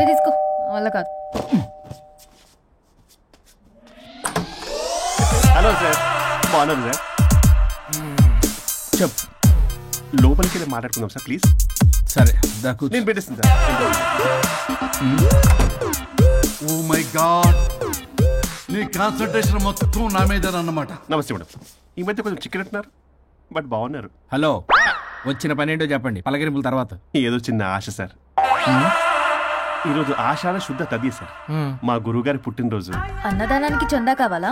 తీసుకో వల్ల కాదు. హలో సార్, బాగున్నారు సార్? చెప్పు. లోపలికి వెళ్ళి మాట్లాడుకుందాం సార్ ప్లీజ్. సరే నేను పెట్టేస్తాను సార్. ఓ మై గాడ్, నీ కాన్సన్ట్రేషన్ మొత్తం నా మీద అన్నమాట. నమస్తే మేడం. ఈ మధ్య కొంచెం చికెన్ అంటున్నారు, బట్ బాగున్నారు. హలో, వచ్చిన పని ఏంటో చెప్పండి, పలకరింపుల తర్వాత. ఏదో చిన్న ఆశ సార్. ఈరోజు ఆషాఢ శుద్ధ తది సార్, మా గురువుగారి పుట్టినరోజు. అన్నదానానికి చందా కావాలా?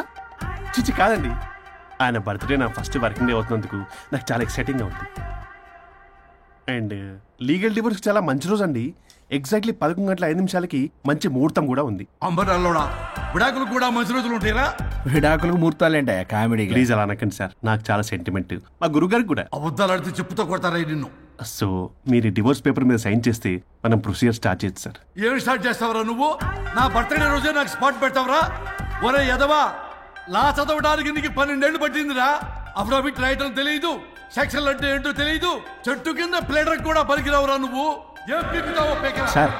చిచ్చి కాదండి, ఆయన బర్త్డే నా ఫస్ట్ వర్కింగ్ డే అవుతున్నందుకు నాకు చాలా ఎక్సైటింగ్గా ఉంది. అండ్ లీగల్ డివోర్స్ చాలా మంచి రోజు అండి. ఎగ్జాక్ట్లీ 11:05 మంచి ముహూర్తం కూడా ఉంది. అంబరాలోడా విడాకులు కూడా మంచి రోజులు ఉంటాయిరా? విడాకులకు ముహూర్తాలేంటా కామెడీ? ప్లీజ్ అలా అనకండి సార్, నాకు చాలా సెంటిమెంట్, మా గురుగారికి కూడా. అబద్ధాలు ఆడితే చెప్పుతో కొడతారా నిన్ను? సో మీరు డివోర్స్ పేపర్ మీద సైన్ చేస్తే మనం ప్రొసీజర్ స్టార్ట్ చేయొచ్చు సార్. ఏమి స్టార్ట్ చేస్తావరా నువ్వు? నా బర్త్డే రోజే నాకు స్పాట్ పెడతావరా? ఒరే ఎదవా, లా చదవడానికి నీకు 12 ఏళ్ళు పట్టిందిరా. అఫిడవిట్ రాయటం తెలియదు, సెక్షన్ అంటే ఏంటో తెలియదు, చెట్టు కింద ప్లేడర్ కూడా పలికిరావురా నువ్వు. సార్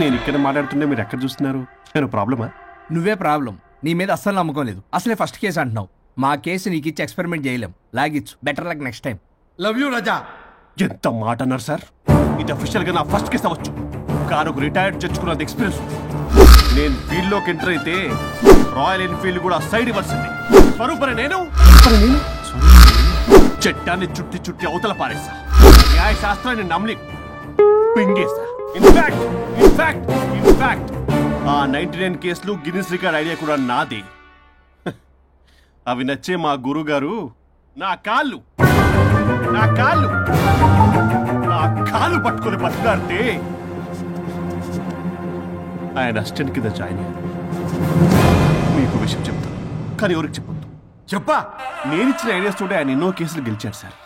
నేను ఇక్కడ మాట్లాడుతుంటే మీరు ఎక్కడ చూస్తున్నారు? నేను ప్రాబ్లమా? నువ్వే ప్రాబ్లం. నీ మీద అస్సలు నమ్మకం లేదు. అసలే ఫస్ట్ కేసు అంటున్నావు. మా కేసు నీకు ఇచ్చి ఎక్స్పెరిమెంట్ చేయలేం. లాగిచ్చు, better luck next time. Love you Raja. ఎంత మాట అన్నారు సార్? ఇది అఫీషియల్ గా నా ఫస్ట్ కేసు అవ్వచ్చు, కానీ ఒక రిటైర్డ్ జడ్జ్ కున్నది ఎక్స్పీరియన్స్. నేను ఫీల్డ్ లోకి ఎంటర్ అయితే రాయల్ ఎన్ఫీల్డ్ కూడా సైడ్ ఇవ్వాల్సింది. స్వరూపరే నేను చట్టాన్ని చుట్టి చుట్టి అవతల పారేస్తా, న్యాయ శాస్త్రాన్ని నమ్మి పింగేస్తా. ఇన్ఫాక్ట్ ఆ 99 కేసులు గిన్నిస్ రికార్డ్ ఐడియా కూడా నాదే. అవి నచ్చే మా గురువు గారు నా కాళ్ళు పట్టుకొని బతులాడితే ఆయన అసిస్టెంట్ కింద జాయిన్ అయ్యాను. మీకు విషయం చెప్తాను, కానీ ఎవరికి చెప్పొద్దు. చెప్పా. నేను ఇచ్చిన ఐడియాస్ తోటి ఆయన ఎన్నో కేసులు గెలిచాడు సార్.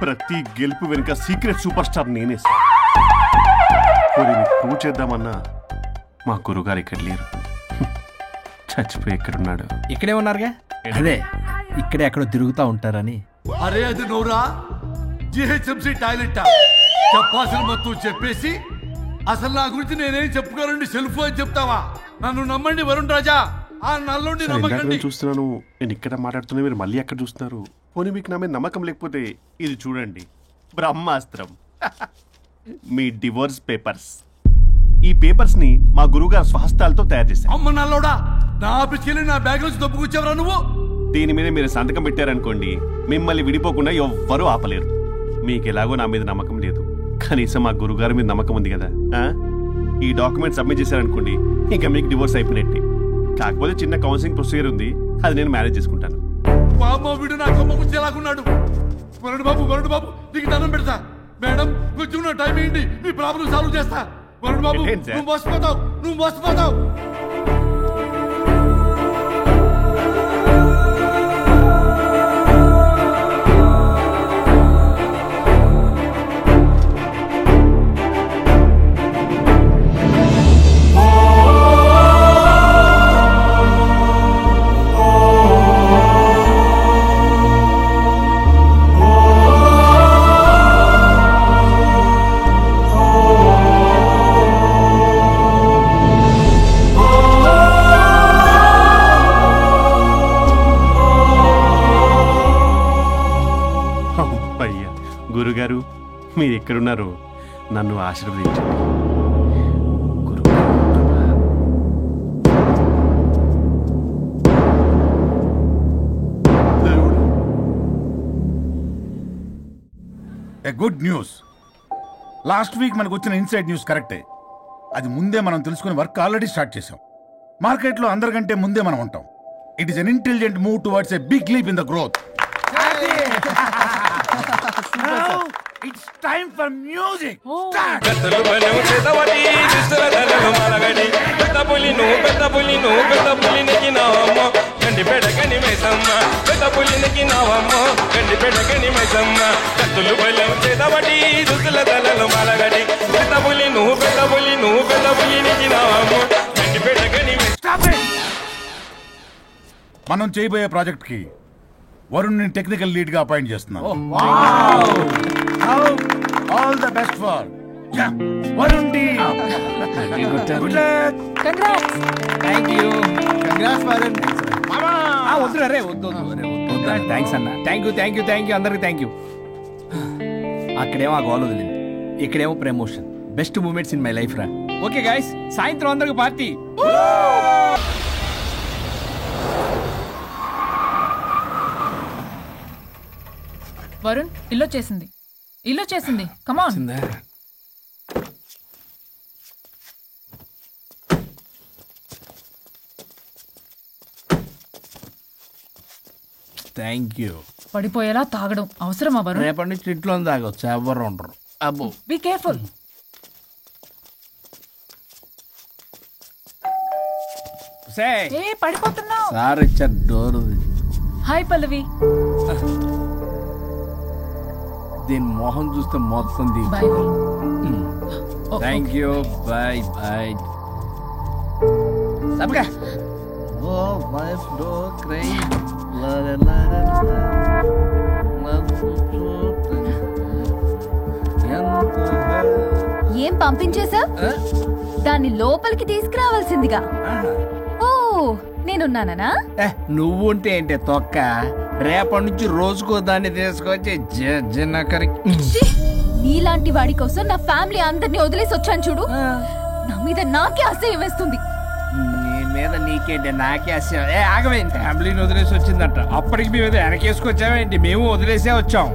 ప్రతి గెలుపు వెనుక సీక్రెట్ సూపర్ స్టార్ నేనే సార్. ప్రూవ్ చేద్దామన్నా మా గురుగారు ఇక్కడ లేరు, చచ్చిపోయి ఎక్కడున్నాడు? ఇక్కడే ఉన్నారుగా. అదే ఇక్కడే ఎక్కడో తిరుగుతూ ఉంటారని. అరే అది నోరా, జిహెచ్ఎంసీ టాయిలెట్ చెప్పాల్సిన మొత్తం చెప్పేసి అసలు నా గురించి నేనేం చెప్పుకోనండి సెల్ఫ్ అని చెప్తావా? నన్ను నమ్మండి వరుణ్ రాజా, ఆ నల్లుండి నమ్మకండి. చూస్తున్నాను, నేను ఇక్కడ మాట్లాడుతున్నా, మీరు మళ్ళీ ఎక్కడ చూస్తున్నారు? పోనీ మీకు నా మీద నమ్మకం లేకపోతే ఇది చూడండి, బ్రహ్మాస్త్రం. మీ డివోర్స్ పేపర్స్. ఈ పేపర్స్ ని మా గురువుగారు స్వహస్తాలతో తయారు చేశారు. అమ్మ నల్లోడా, నా ఆఫీస్కి వెళ్ళి నా బ్యాగ్ నుంచి దొబ్బుకొచ్చావరా నువ్వు? దీని మీద మీరు సంతకం పెట్టారనుకోండి, మిమ్మల్ని విడిపోకుండా ఎవ్వరూ ఆపలేరు. మీకు ఎలాగో నా మీద నమ్మకం లేదు, కనీసం మా గురుగారి మీద నమ్మకం ఉంది కదా. ఈ డాక్యుమెంట్ సబ్మిట్ చేశారనుకోండి, ఇంకా మీకు డివోర్స్ అయిపోయినట్టే. కాకపోతే చిన్న కౌన్సిలింగ్ ప్రొసీజర్ ఉంది, అది నేను మేనేజ్ చేసుకుంటాను. వీడు నా కొమ్మ గురించి ఎలాగున్నాడు? వరుణ్ బాబు నీకు దండం పెడతా. మేడం కొంచెం నా టైం ఏంటి, నీ ప్రాబ్లం సాల్వ్ చేస్తా. వరుణ్ బాబు నువ్వు మోసపోతావు. గురుగారు మీరు ఎక్కడున్నారో నన్ను ఆశీర్వదించండి. Good news. లాస్ట్ వీక్ మనకు వచ్చిన ఇన్సైడ్ న్యూస్ కరెక్టే. అది ముందే మనం తెలుసుకుని వర్క్ ఆల్రెడీ స్టార్ట్ చేసాం. మార్కెట్లో అందరికంటే ముందే మనం ఉంటాం. It is an intelligent move towards a big leap in the growth. It's time for music. Start. Stop it. మనం చేయబోయే ప్రాజెక్ట్ కి వరుణ్ ని టెక్నికల్ లీడ్ గా అపాయింట్ చేస్తున్నాం. All the best for Varun team good luck. Thank you. వద్దురా రే, వద్దు thanks అన్న. థ్యాంక్ యూ అందరికి థ్యాంక్ యూ. అక్కడేమో ఆ గోల్ వదిలింది, ఇక్కడేమో promotion. Best moments in my life రా. ఓకే గైస్, సాయంత్రం అందరికి పార్టీ. వరుణ్ ఇల్లు చేసింది కమాన్. Thank you. పడిపోయేలా తాగడం అవసరమా వరుణ్? రేపటి నుంచి ఇంట్లో తాగొచ్చు, ఎవరు ఉండరు. అబ్బో, బీ కేర్ఫుల్. ఏ పడిపోతున్నావు? సార్ ఇచ్చారు డోర్. హాయ్ పల్లవి. దీని మొహం చూస్తే మొత్తం bye. Thank you. Bye bye. సబ్గా ఓ లైఫ్ డో క్రై లా లా లా ఏం పంపించేశావ్? దాన్ని లోపలికి తీసుకురావాల్సిందిగా. ఓ నేనున్నానా? నువ్వు ఉంటే ఏంటి తొక్క. రేపటి నుంచి రోజుకో దాన్ని తీసుకొచ్చి నీలాంటి వాడి కోసం నా ఫ్యామిలీ అందరినీ వదిలేసి వచ్చాను చూడు. నా మీద నాకే అసహ్యం వేస్తుంది. నీ మీద నీకేంటి, నాకే అసహ్యం. ఆగవేంటి, ఫ్యామిలీని వదిలేసి వచ్చిందంట. అప్పటికి మేము వెనకేసుకొచ్చామేంటి? మేము వదిలేసే వచ్చాం.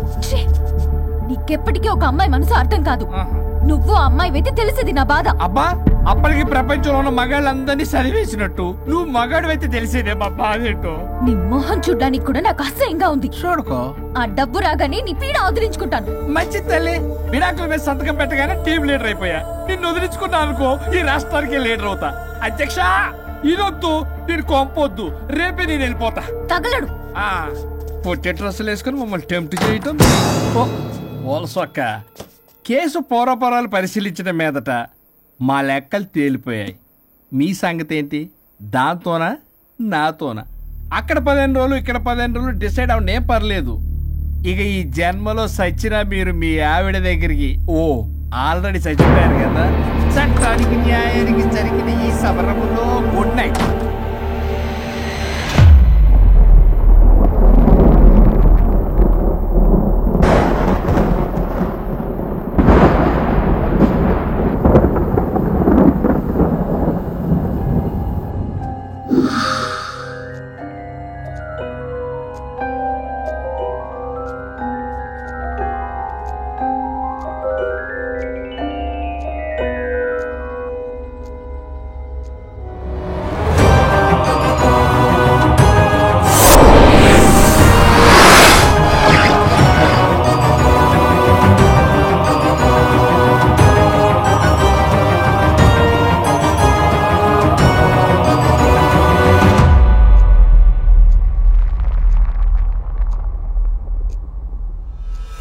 నీకెప్పటికీ ఒక అమ్మాయి మనసు అర్థం కాదు. నువ్వు అమ్మాయి అయితే తెలిసేది నా బాధ. అబ్బా, అప్పటికి ప్రపంచంలో ఉన్న మగాళ్ళందరినీ చదివేసినట్టు నువ్వు మగాడు అయితే తెలిసేదే మా బాధ ఏంటో. నీ మొహం చూడ్డానికి కూడా నాకు అసహ్యంగా ఉంది. చూడుకో, ఆ డబ్బు రాగానే నీ పీడ వదిలించుకుంటాను. మంచి తల్లి. విడాకుల మీద సంతకం పెట్టగానే టీం లీడర్ అయిపోయా. నిన్ను వదిలించుకున్నా అనుకో, ఈ రాష్ట్రానికి లీడర్ అవుతా. అధ్యక్ష, ఇదొద్దు, నేను కొంపొద్దు, రేపే నేను వెళ్ళిపోతా. తగలడు. పొట్టి డ్రెస్సులు వేసుకుని మమ్మల్ని టెంప్ట్ చేయటం. ఓల్సొక్క కేసు పూర్వపరాలు పరిశీలించడం మీదట మా లెక్కలు తేలిపోయాయి. మీ సంగతి ఏంటి? దాంతోనా నాతోనా? అక్కడ 15 రోజులు ఇక్కడ 15 రోజులు డిసైడ్ అవనేం పర్లేదు. ఇక ఈ జన్మలో సచ్చినా మీరు మీ ఆవిడ దగ్గరికి ఆల్రెడీ చచ్చిపోయారు కదా. చట్టానికి న్యాయానికి జరిగిన ఈ సమరంలో గుడ్ నైట్.